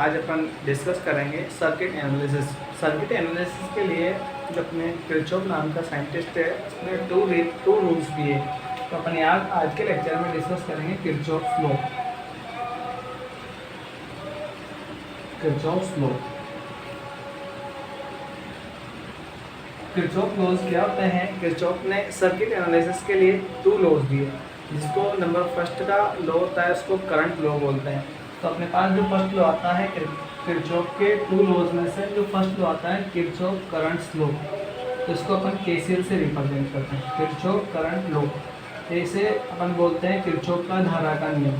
आज अपन डिस्कस करेंगे circuit analysis. Circuit analysis के लिए जो अपने किरचॉफ नाम का साइंटिस्ट है उसने टू रूल्स दिए। तो अपन आज के लेक्चर में डिस्कस करेंगे Kirchhoff law. Kirchhoff law, Kirchhoff laws क्या होते हैं? किरचॉफ ने सर्किट एनालिसिस के लिए टू लॉज दिए, जिसको नंबर फर्स्ट का लॉ होता है उसको करंट लॉ बोलते हैं। तो अपने पास जो फर्स्ट लॉ आता है किरचॉफ के टू लॉज में से जो फर्स्ट लॉ आता है किरचॉफ करंट्स लॉ, तो इसको अपन केसीएल से रिप्रेजेंट करते हैं। किरचॉफ करंट लॉ, इसे अपन बोलते हैं किरचॉफ का धारा का नियम।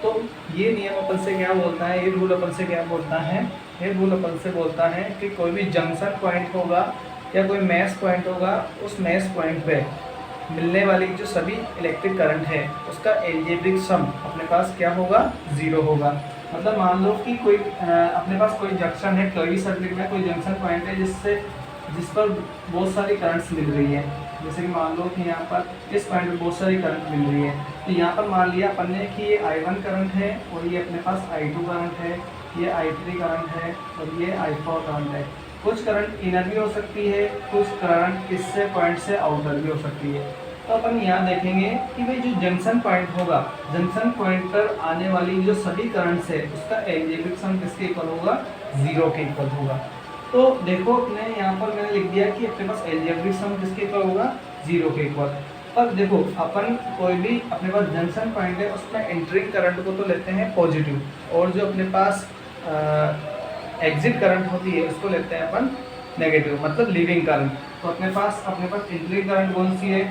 तो ये नियम अपन से क्या बोलता है, ये रूल अपन से क्या बोलता है? ये रूल अपन से बोलता है कि कोई भी जंक्शन पॉइंट होगा या कोई मैच पॉइंट होगा, उस मैच पॉइंट पे मिलने वाली जो सभी इलेक्ट्रिक करंट है उसका एल्जेब्रिक सम अपने पास क्या होगा? ज़ीरो होगा। मतलब मान लो कि कोई अपने पास कोई जंक्शन है, कोई सर्किट में कोई जंक्शन पॉइंट है जिस पर बहुत सारी करंट्स मिल रही है। जैसे कि मान लो कि यहाँ पर इस पॉइंट पर बहुत सारी करंट मिल रही है, तो यहाँ पर मान लिया अपन ने कि ये I1 करंट है और ये अपने पास I2 करंट है, ये I3 करंट है और ये I4 करंट है। कुछ करंट इनर भी हो सकती है, कुछ करंट इससे पॉइंट से आउटर भी हो सकती है। तो अपन यहाँ देखेंगे कि भाई जो जंक्शन पॉइंट होगा, जंक्शन पॉइंट पर आने वाली जो सभी करंट्स है उसका एल्जेब्रिक सम किसके इक्वल होगा? ज़ीरो के इक्वल होगा। तो देखो अपने यहाँ पर मैंने लिख दिया कि अपने पास एल्जेब्रिक सम किसके इक्वल होगा? ज़ीरो के इक्वल। पर देखो अपन कोई भी अपने पास जंक्शन पॉइंट है उसमें एंटरिंग करंट को तो लेते हैं पॉजिटिव, और जो अपने पास एग्जिट करंट होती है उसको लेते हैं अपन नेगेटिव, मतलब लीविंग करंट। तो अपने पास एंटरिंग करंट कौन सी है?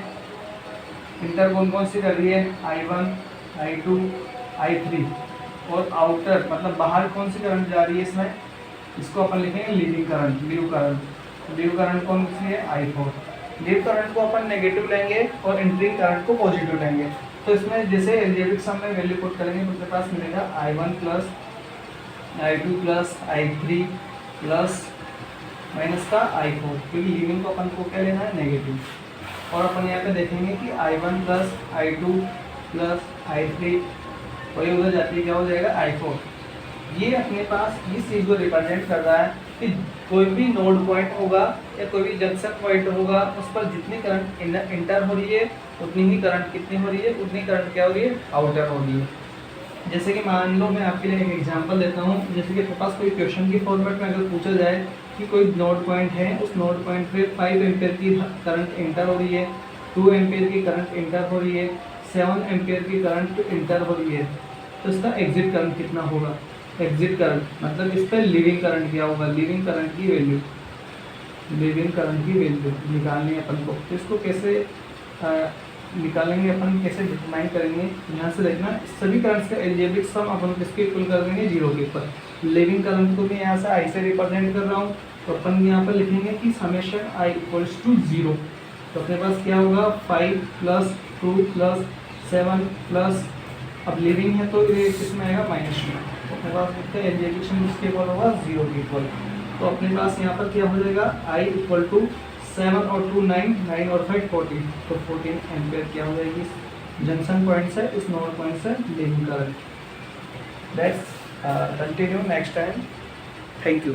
इंटर कौन सी कर रही है? I1, I2, I3। और आउटर मतलब बाहर कौन सी करंट जा रही है इसमें? इसको अपन लिखेंगे leaving current, leave current. Leave current कौन सी है? I4। लीव करंट को अपन नेगेटिव लेंगे और एंटरिंग करंट को पॉजिटिव लेंगे। तो इसमें जैसे एल्जेब्रिक सम में वैल्यू पुट करेंगे तो अपने पास मिलेगा I1 plus I2 plus I3 plus minus का I4, क्योंकि लीविंग को अपन को क्या लेना है? नेगेटिव। और अपन यहाँ पे देखेंगे कि I1 plus I2 plus I3 वही उधर जाती है, क्या हो जाएगा? I4। ये अपने पास इस चीज़ को रिप्रेजेंट कर रहा है कि कोई भी नोड पॉइंट होगा या कोई भी जंक्शन पॉइंट होगा, उस पर जितनी करंट इंटर हो रही है उतनी ही करंट कितनी हो रही है? उतनी करंट क्या हो रही है? आउटर हो रही है। जैसे कि मान लो मैं आपके लिए एक एग्जांपल देता हूँ। जैसे कि आपके पास कोई क्वेश्चन की फॉर्मेट में अगर पूछा जाए कि कोई नोड पॉइंट है, उस नोड पॉइंट पे 5 एम्पेयर की करंट इंटर हो रही है, 2 एम्पेयर की करंट इंटर हो रही है, 7 एम्पेयर की करंट इंटर हो रही है, तो इसका एग्जिट करंट कितना होगा? एग्जिट करंट मतलब इस पर लीविंग करंट क्या होगा? लीविंग करंट की वैल्यू, लीविंग करंट की वैल्यू निकालनी है अपन को। तो इसको कैसे निकालेंगे अपन, कैसे डिटरमाइन करेंगे? यहाँ से देखना, सभी करंट्स का एल्जेब्रिक सम अपन किसके इक्वल कर देंगे? जीरो के ऊपर। लिविंग करंट को भी यहाँ से I से रिप्रेजेंट कर रहा हूँ, तो अपन यहाँ पर लिखेंगे कि समेशन I इक्वल्स टू 0। तो अपने पास क्या होगा? 5 प्लस 2 प्लस 7 प्लस, अब लिविंग है तो ये किसमें आएगा? माइनस में। तो अपने पास देखते हैं एल्जेब्रिक सम किसके इक्वल होगा? 0 के इक्वल। तो अपने पास यहाँ पर क्या हो जाएगा? I इक्वल टू 7 और 2 9, 9 और 5 14, तो 14 एम्पेयर क्या हो जाएगी? जंक्शन पॉइंट से, इस नोड पॉइंट से leaving current. Let's continue next time. Thank you.